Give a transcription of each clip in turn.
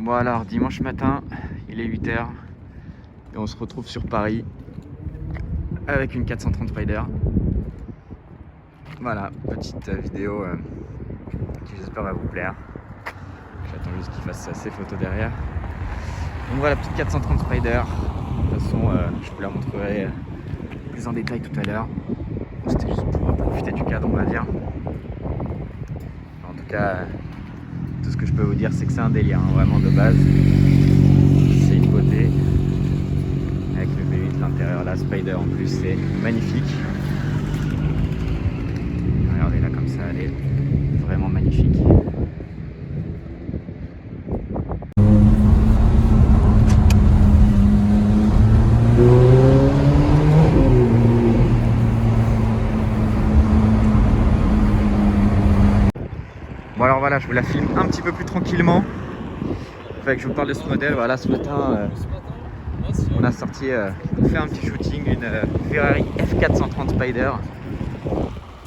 Bon alors, dimanche matin, il est 8 h et on se retrouve sur Paris avec une 430 Spider. Voilà, petite vidéo qui j'espère va vous plaire. J'attends juste qu'il fasse ses photos derrière. Donc voilà, petite 430 Spider. De toute façon, je vous la montrerai plus en détail tout à l'heure. C'était juste pour profiter du cadre, on va dire. En tout cas, tout ce que je peux vous dire, c'est que c'est un délire, hein, vraiment de base. C'est une beauté. Avec le V8, l'intérieur, la Spider en plus, c'est magnifique. Regardez là comme ça, elle est vraiment magnifique. Bon alors voilà, je vous la filme un petit peu plus tranquillement. Fait que je vous parle de ce modèle. Voilà, ce matin, on a sorti, on fait un petit shooting, une Ferrari F430 Spider.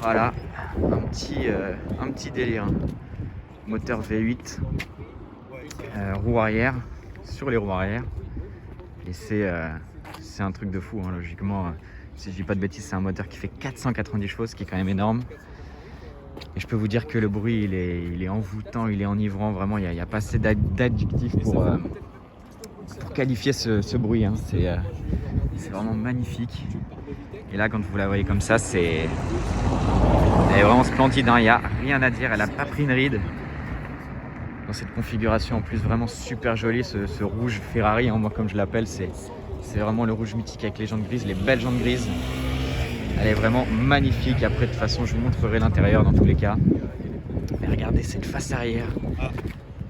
Voilà, un petit délire. Moteur V8, roue arrière, sur les roues arrière. Et c'est un truc de fou, hein, logiquement. Si je dis pas de bêtises, c'est un moteur qui fait 490 chevaux, ce qui est quand même énorme. Et je peux vous dire que le bruit, il est envoûtant, il est enivrant. Vraiment, il n'y a pas assez d'adjectifs pour qualifier ce bruit. Hein. C'est vraiment magnifique. Et là, quand vous la voyez comme ça, elle est vraiment splendide. Hein. Il n'y a rien à dire. Elle n'a pas pris une ride. Dans cette configuration, en plus, vraiment super jolie. Ce rouge Ferrari, hein, moi, comme je l'appelle, c'est vraiment le rouge mythique avec les jantes grises, les belles jantes grises. Elle est vraiment magnifique. Après, de toute façon, je vous montrerai l'intérieur dans tous les cas. Mais regardez cette face arrière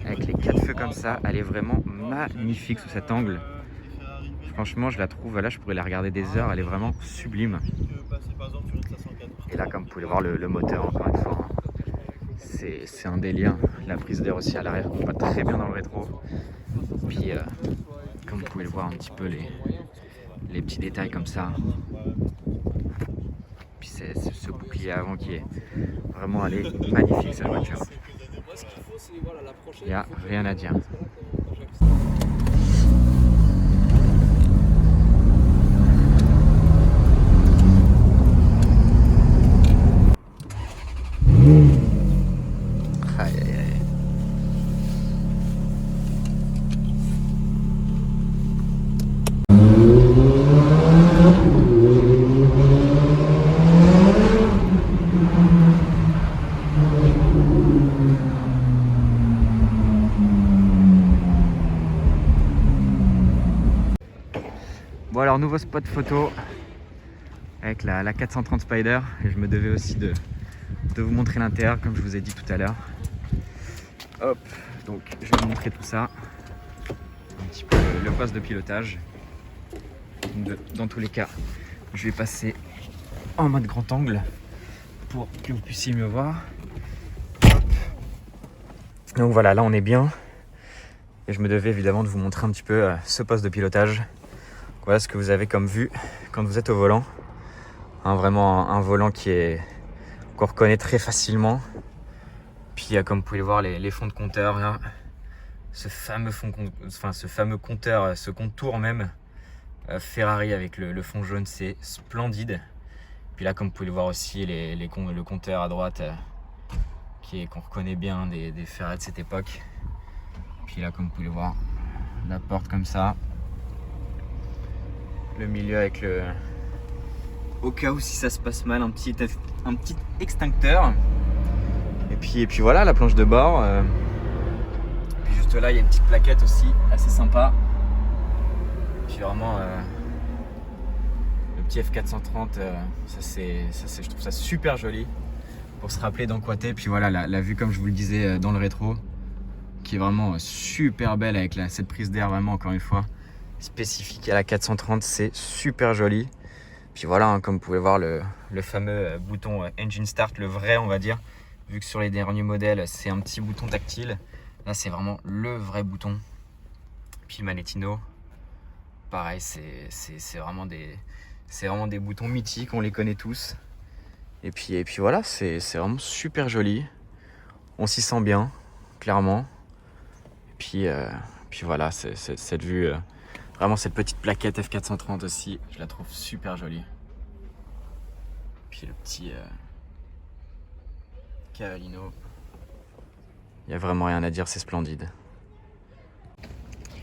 avec les 4 feux comme ça. Elle est vraiment magnifique sous cet angle. Franchement, je la trouve, là, je pourrais la regarder des heures. Elle est vraiment sublime. Et là, comme vous pouvez le voir, le moteur, encore une fois, c'est un délire. La prise d'air aussi à l'arrière, on va très bien dans le rétro. Puis, comme vous pouvez le voir, un petit peu les petits détails comme ça. Puis c'est ce bouclier avant qui est vraiment, elle est magnifique cette voiture. Il n'y a rien à dire. Aïe aïe aïe. Bon alors, nouveau spot photo avec la 430 Spider. Et je me devais aussi de vous montrer l'intérieur comme je vous ai dit tout à l'heure. Hop, donc je vais vous montrer tout ça. Un petit peu le poste de pilotage. Dans tous les cas, je vais passer en mode grand angle pour que vous puissiez mieux voir. Hop. Donc voilà, là on est bien. Et je me devais évidemment de vous montrer un petit peu ce poste de pilotage. Voilà ce que vous avez comme vue quand vous êtes au volant. Hein, vraiment un volant qu'on reconnaît très facilement. Puis comme vous pouvez le voir, les fonds de compteur, là, ce fameux compteur, ce contour même Ferrari avec le fond jaune, c'est splendide. Puis là, comme vous pouvez le voir aussi, le compteur à droite qu'on reconnaît bien des Ferrari de cette époque. Puis là, comme vous pouvez le voir, la porte comme ça. Le milieu avec au cas où si ça se passe mal, un petit extincteur. Et puis voilà, la planche de bord. Puis juste là, il y a une petite plaquette aussi, assez sympa. Puis vraiment, le petit F430, je trouve ça super joli pour se rappeler dans quoi t'es. Puis voilà, la vue, comme je vous le disais, dans le rétro, qui est vraiment super belle avec cette prise d'air, vraiment, encore une fois, spécifique à la 430, c'est super joli. Puis voilà, hein, comme vous pouvez voir, le fameux bouton Engine Start, le vrai, on va dire. Vu que sur les derniers modèles, c'est un petit bouton tactile. Là, c'est vraiment le vrai bouton. Puis le Manettino, pareil, c'est vraiment des boutons mythiques, on les connaît tous. Et puis voilà, c'est vraiment super joli. On s'y sent bien, clairement. Et puis Puis voilà, cette vue, vraiment cette petite plaquette F430 aussi, je la trouve super jolie. Puis le petit Cavallino, il n'y a vraiment rien à dire, c'est splendide.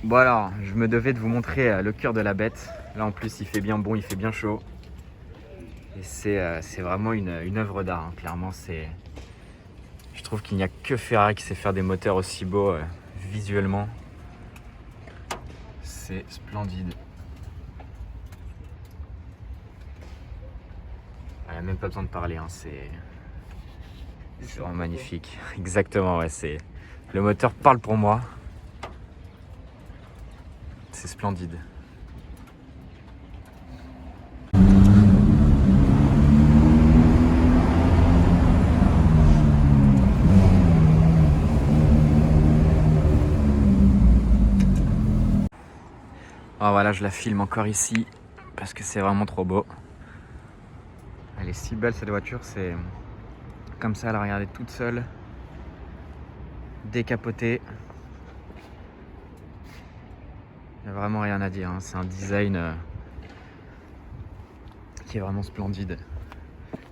Bon alors, je me devais de vous montrer le cœur de la bête. Là en plus il fait bien bon, il fait bien chaud. Et c'est vraiment une œuvre d'art, hein. Clairement je trouve qu'il n'y a que Ferrari qui sait faire des moteurs aussi beaux visuellement. C'est splendide. Il n'y a même pas besoin de parler, hein. C'est vraiment magnifique. Exactement, ouais, le moteur parle pour moi. C'est splendide. Oh, voilà, je la filme encore ici parce que c'est vraiment trop beau. Elle est si belle cette voiture, c'est comme ça, elle a regardé toute seule, décapotée. Il n'y a vraiment rien à dire, hein. C'est un design qui est vraiment splendide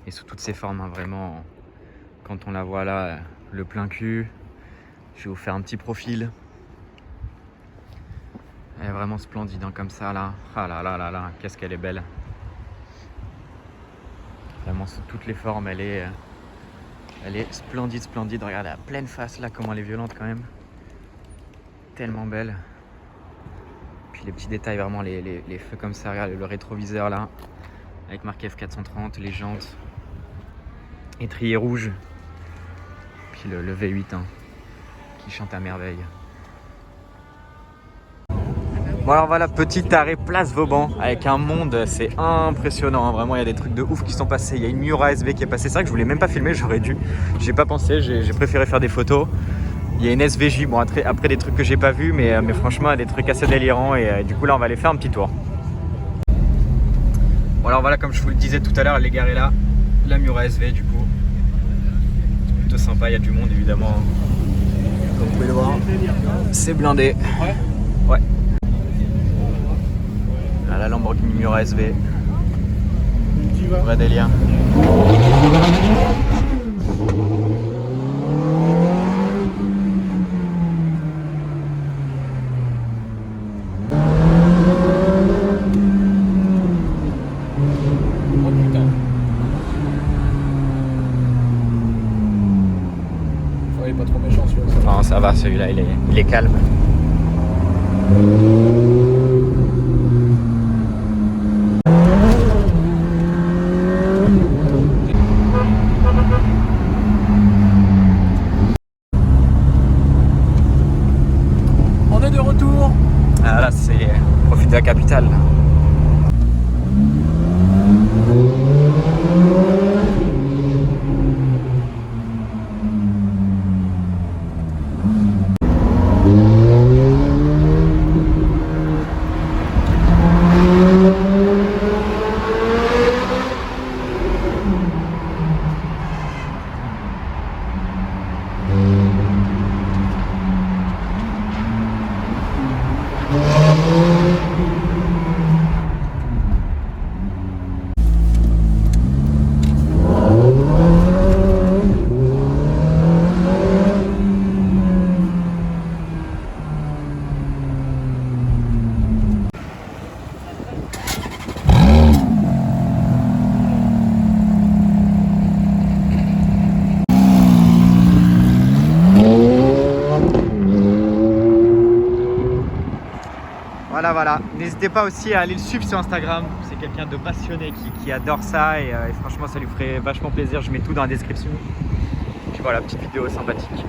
et sous toutes ses formes, hein, vraiment. Quand on la voit là, le plein cul, je vais vous faire un petit profil. Elle est vraiment splendide, hein, comme ça là. Ah là là là là, qu'est-ce qu'elle est belle. Vraiment sous toutes les formes, elle est splendide, splendide. Regardez la pleine face là, comment elle est violente quand même. Tellement belle. Puis les petits détails, vraiment les feux comme ça, regarde le rétroviseur là, avec marqué F430, les jantes, étrier rouge. Puis le V8 hein, qui chante à merveille. Bon alors voilà, petit arrêt place Vauban avec un monde, c'est impressionnant, hein. Vraiment il y a des trucs de ouf qui sont passés. Il y a une Miura SV qui est passée, c'est vrai que je voulais même pas filmer, j'aurais dû, j'ai pas pensé, j'ai préféré faire des photos. Il y a une SVJ, bon après des trucs que j'ai pas vus, mais franchement des trucs assez délirants et du coup là on va aller faire un petit tour. Bon alors voilà, comme je vous le disais tout à l'heure, elle est garée là, la Miura SV du coup. C'est plutôt sympa, il y a du monde évidemment. Comme vous pouvez le voir, c'est blindé. Ouais. Là, la Lamborghini Miura SV. Vrai délire. Pas trop méchant celui-là. Non, ça va, celui-là il est calme. On est de retour. Ah là, profite de la capitale. Voilà, n'hésitez pas aussi à aller le suivre sur Instagram, c'est quelqu'un de passionné qui adore ça et franchement ça lui ferait vachement plaisir, je mets tout dans la description. Puis voilà, petite vidéo sympathique.